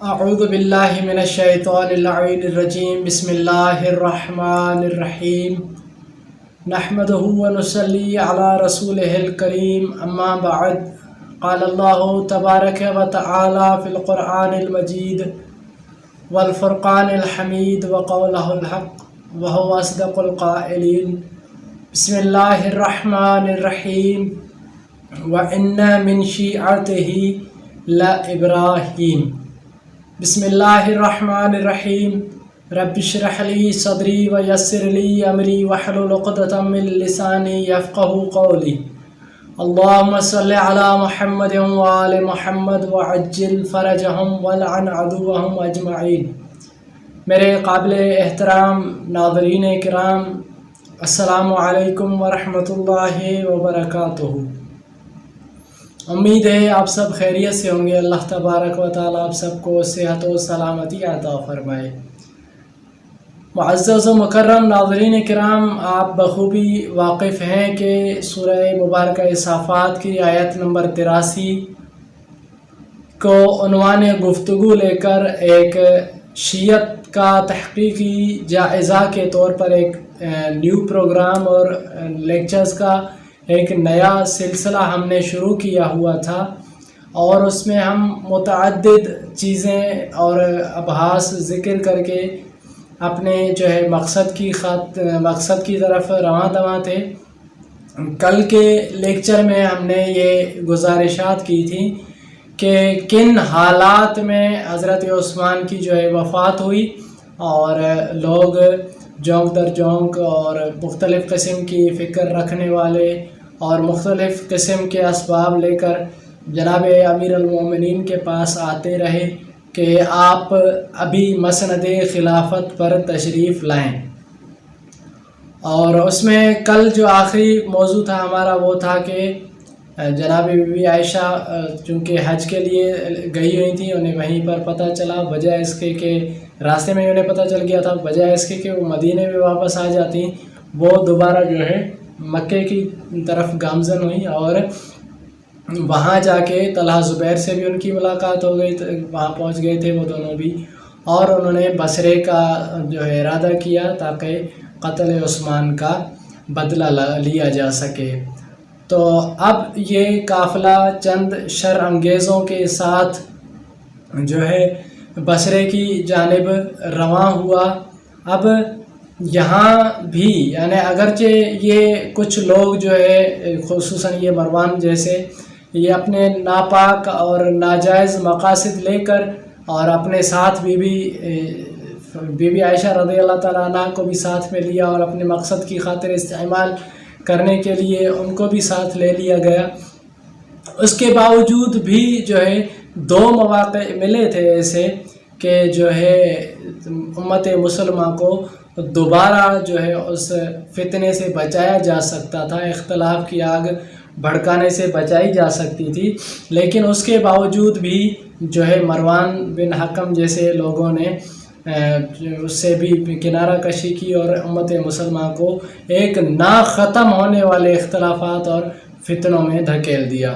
اعوذ باللہ من الشیطان اللعین الرجیم بسم اللہ الرحمن الرحیم نحمدہ ونصلی علی رسولہ الکریم اما بعد قال اللہ تبارک و تعالی فی القرآن المجید والفرقان الحمید وقولہ الحق وہو اصدق القائلین بسم اللہ الرحمن الرحیم وَإِنَّ مِن شِيعَتِهِ لَإِبْرَاهِيمَ بسم اللہ الرحمن الرحیم رب اشرح لی صدری ویسر لی امری واحلل عقدۃ من لسانی یفقہوا قولی اللہم صل علی محمد وآل محمد وعجل فرجہم ولعن عدوہم اجمعین۔ میرے قابل احترام ناظرین کرام، السلام علیکم ورحمۃ اللہ وبرکاتہ۔ امید ہے آپ سب خیریت سے ہوں گے۔ اللہ تبارک و تعالیٰ آپ سب کو صحت و سلامتی عطا فرمائے۔ معزز و مکرم ناظرین کرام، آپ بخوبی واقف ہیں کہ سورہ مبارکہ صافات کی آیت نمبر 83 کو عنوان گفتگو لے کر ایک شیعت کا تحقیقی جائزہ کے طور پر ایک نیو پروگرام اور لیکچرز کا ایک نیا سلسلہ ہم نے شروع کیا ہوا تھا، اور اس میں ہم متعدد چیزیں اور ابحاث ذکر کر کے اپنے مقصد کی طرف رواں دواں تھے۔ کل کے لیکچر میں ہم نے یہ گزارشات کی تھی کہ کن حالات میں حضرت عثمان کی وفات ہوئی، اور لوگ جونک در جونک اور مختلف قسم کی فکر رکھنے والے اور مختلف قسم کے اسباب لے کر جناب امیر المومنین کے پاس آتے رہے کہ آپ ابھی مسند خلافت پر تشریف لائیں۔ اور اس میں کل جو آخری موضوع تھا ہمارا وہ تھا کہ جناب بی بی عائشہ چونکہ حج کے لیے گئی ہوئی تھیں، انہیں وہیں پر پتہ چلا، بجائے اس کے کہ راستے میں انہیں پتہ چل گیا تھا، بجائے اس کے کہ وہ مدینے میں واپس آ جاتی، وہ دوبارہ مکے کی طرف گامزن ہوئی، اور وہاں جا کے طلحہ زبیر سے بھی ان کی ملاقات ہو گئی، وہاں پہنچ گئے تھے وہ دونوں بھی، اور انہوں نے بصرے کا ارادہ کیا تاکہ قتل عثمان کا بدلہ لیا جا سکے۔ تو اب یہ قافلہ چند شر انگیزوں کے ساتھ بصرے کی جانب رواں ہوا۔ اب یہاں بھی اگرچہ یہ کچھ لوگ خصوصاً یہ مروان جیسے، یہ اپنے ناپاک اور ناجائز مقاصد لے کر اور اپنے ساتھ بی بی عائشہ رضی اللہ تعالیٰ عنہ کو بھی ساتھ میں لیا، اور اپنے مقصد کی خاطر استعمال کرنے کے لیے ان کو بھی ساتھ لے لیا گیا۔ اس کے باوجود بھی دو مواقع ملے تھے ایسے کہ امت مسلمہ کو دوبارہ اس فتنے سے بچایا جا سکتا تھا، اختلاف کی آگ بھڑکانے سے بچائی جا سکتی تھی، لیکن اس کے باوجود بھی مروان بن حکم جیسے لوگوں نے اس سے بھی کنارہ کشی کی اور امت مسلمہ کو ایک نا ختم ہونے والے اختلافات اور فتنوں میں دھکیل دیا۔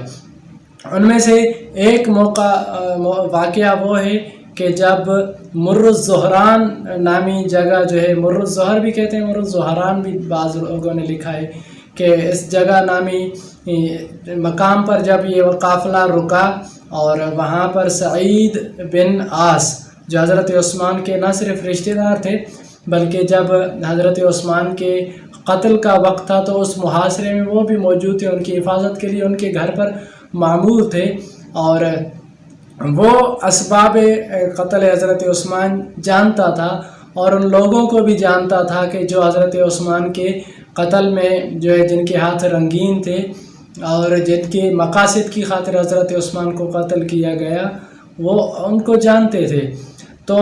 ان میں سے ایک واقعہ وہ ہے کہ جب مر الزہران نامی جگہ مر الزہر بھی کہتے ہیں، مر الزہران بھی بعض لوگوں نے لکھا ہے کہ اس جگہ نامی مقام پر جب یہ قافلہ رکا، اور وہاں پر سعید بن عاص جو حضرت عثمان کے نہ صرف رشتہ دار تھے بلکہ جب حضرت عثمان کے قتل کا وقت تھا تو اس محاصرے میں وہ بھی موجود تھے، ان کی حفاظت کے لیے ان کے گھر پر معمور تھے، اور وہ اسباب قتل حضرت عثمان جانتا تھا، اور ان لوگوں کو بھی جانتا تھا کہ جو حضرت عثمان کے قتل میں جن کے ہاتھ رنگین تھے اور جن کے مقاصد کی خاطر حضرت عثمان کو قتل کیا گیا، وہ ان کو جانتے تھے۔ تو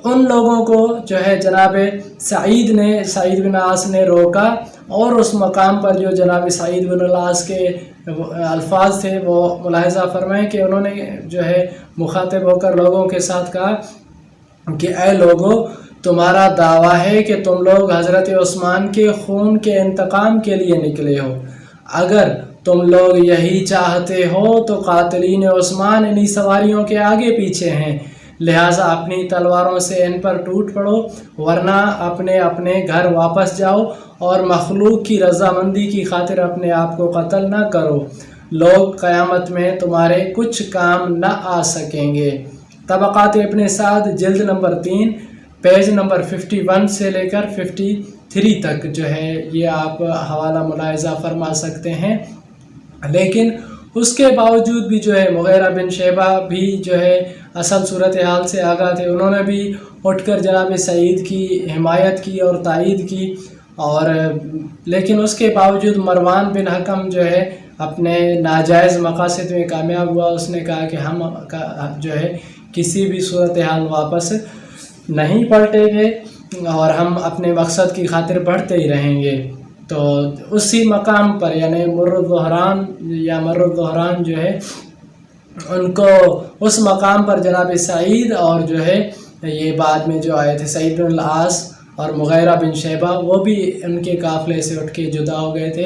ان لوگوں کو جناب سعید بن عاص نے روکا، اور اس مقام پر جو جناب سعید بن العاص کے الفاظ تھے وہ ملاحظہ فرمائیں کہ انہوں نے مخاطب ہو کر لوگوں کے ساتھ کہا کہ اے لوگو، تمہارا دعویٰ ہے کہ تم لوگ حضرت عثمان کے خون کے انتقام کے لیے نکلے ہو، اگر تم لوگ یہی چاہتے ہو تو قاتلین عثمان انہی سواریوں کے آگے پیچھے ہیں، لہٰذا اپنی تلواروں سے ان پر ٹوٹ پڑو، ورنہ اپنے اپنے گھر واپس جاؤ اور مخلوق کی رضامندی کی خاطر اپنے آپ کو قتل نہ کرو، لوگ قیامت میں تمہارے کچھ کام نہ آ سکیں گے۔ طبقات ابن سعد جلد نمبر 3 پیج نمبر 51 سے لے کر 53 تک جو ہے یہ آپ حوالہ ملاحظہ فرما سکتے ہیں۔ لیکن اس کے باوجود بھی جو ہے مغیرہ بن شیبہ بھی جو ہے اصل صورتحال سے آگاہ تھے، انہوں نے بھی اٹھ کر جناب سعید کی حمایت کی اور تائید کی، اور لیکن اس کے باوجود مروان بن حکم جو ہے اپنے ناجائز مقاصد میں کامیاب ہوا۔ اس نے کہا کہ ہم جو ہے کسی بھی صورتحال واپس نہیں پلٹیں گے اور ہم اپنے مقصد کی خاطر بڑھتے ہی رہیں گے۔ تو اسی مقام پر یعنی مر الظہران جو ہے ان کو اس مقام پر جناب سعید اور جو ہے یہ بعد میں جو آئے تھے سعید بن العاص اور مغیرہ بن شیبہ، وہ بھی ان کے قافلے سے اٹھ کے جدا ہو گئے تھے،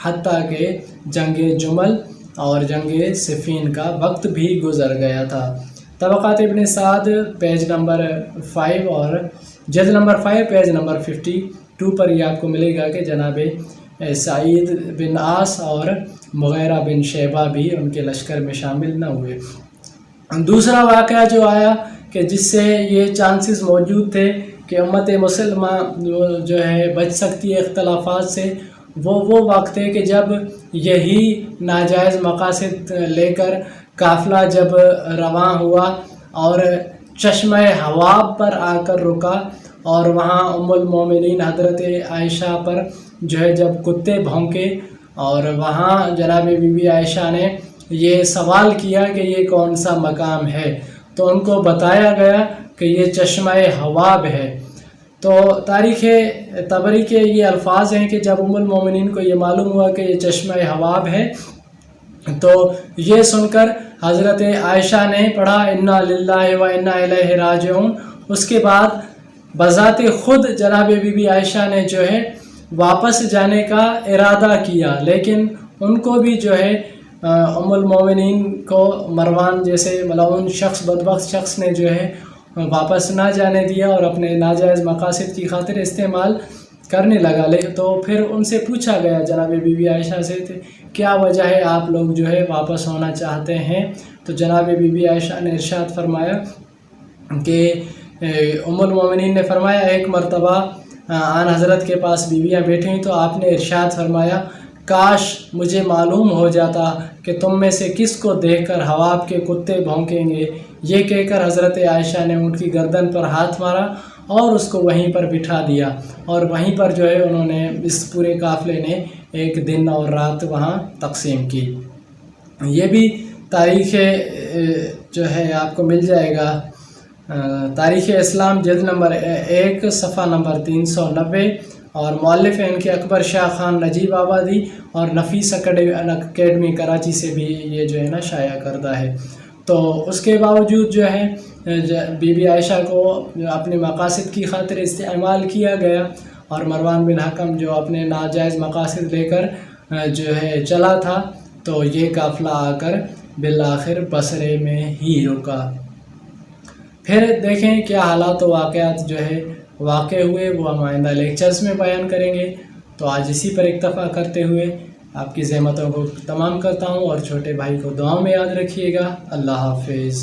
حتیٰ کہ جنگ جمل اور جنگ صفین کا وقت بھی گزر گیا تھا۔ طبقات ابن سعد پیج نمبر 5 اور جلد نمبر 5 پیج نمبر 52 پر یہ آپ کو ملے گا کہ جناب سعید بن عاص اور مغیرہ بن شیبہ بھی ان کے لشکر میں شامل نہ ہوئے۔ دوسرا واقعہ جو آیا کہ جس سے یہ چانسز موجود تھے کہ امت مسلمہ جو ہے بچ سکتی ہے اختلافات سے، وہ وقت ہے کہ جب یہی ناجائز مقاصد لے کر قافلہ جب رواں ہوا اور چشمہ حواب پر آ کر رکا، اور وہاں ام المومنین حضرت عائشہ پر جو ہے جب کتے بھونکے، اور وہاں جناب بی بی عائشہ نے یہ سوال کیا کہ یہ کون سا مقام ہے، تو ان کو بتایا گیا کہ یہ چشمہ حواب ہے۔ تو تاریخ طبری کے یہ الفاظ ہیں کہ جب ام المومنین کو یہ معلوم ہوا کہ یہ چشمہ حواب ہے، تو یہ سن کر حضرت عائشہ نے پڑھا انا للہ و انا الیہ راجعون۔ اس کے بعد بذات خود جناب بی بی عائشہ نے جو ہے واپس جانے کا ارادہ کیا، لیکن ان کو بھی جو ہے ام المومنین کو مروان جیسے ملعون شخص بدبخت شخص نے جو ہے واپس نہ جانے دیا اور اپنے ناجائز مقاصد کی خاطر استعمال کرنے لگا۔ تو پھر ان سے پوچھا گیا جناب بی بی عائشہ سے کیا وجہ ہے آپ لوگ جو ہے واپس ہونا چاہتے ہیں، تو جناب بی بی عائشہ نے ارشاد فرمایا کہ ام المومنین نے فرمایا ایک مرتبہ آن حضرت کے پاس بیویاں بیٹھی ہیں تو آپ نے ارشاد فرمایا کاش مجھے معلوم ہو جاتا کہ تم میں سے کس کو دیکھ کر حواب کے کتے بھونکیں گے۔ یہ کہہ کر حضرت عائشہ نے ان کی گردن پر ہاتھ مارا اور اس کو وہیں پر بٹھا دیا، اور وہیں پر جو ہے انہوں نے اس پورے قافلے نے ایک دن اور رات وہاں تقسیم کی۔ یہ بھی تاریخ جو ہے آپ کو مل جائے گا، تاریخ اسلام جلد نمبر 1 صفحہ نمبر 390، اور مؤلف ہیں ان کے اکبر شاہ خان نجیب آبادی اور نفیس اکیڈمی کراچی سے بھی یہ جو ہے نا شائع کردہ ہے۔ تو اس کے باوجود جو ہے بی بی عائشہ کو اپنے مقاصد کی خاطر استعمال کیا گیا، اور مروان بن حکم جو اپنے ناجائز مقاصد لے کر جو ہے چلا تھا، تو یہ قافلہ آ کر بالآخر بصرے میں ہی رکا۔ پھر دیکھیں کیا حالات و واقعات جو ہے واقع ہوئے، وہ ہم آئندہ لیکچرز میں بیان کریں گے۔ تو آج اسی پر اکتفا کرتے ہوئے آپ کی زحمتوں کو تمام کرتا ہوں، اور چھوٹے بھائی کو دعاؤں میں یاد رکھیے گا۔ اللہ حافظ۔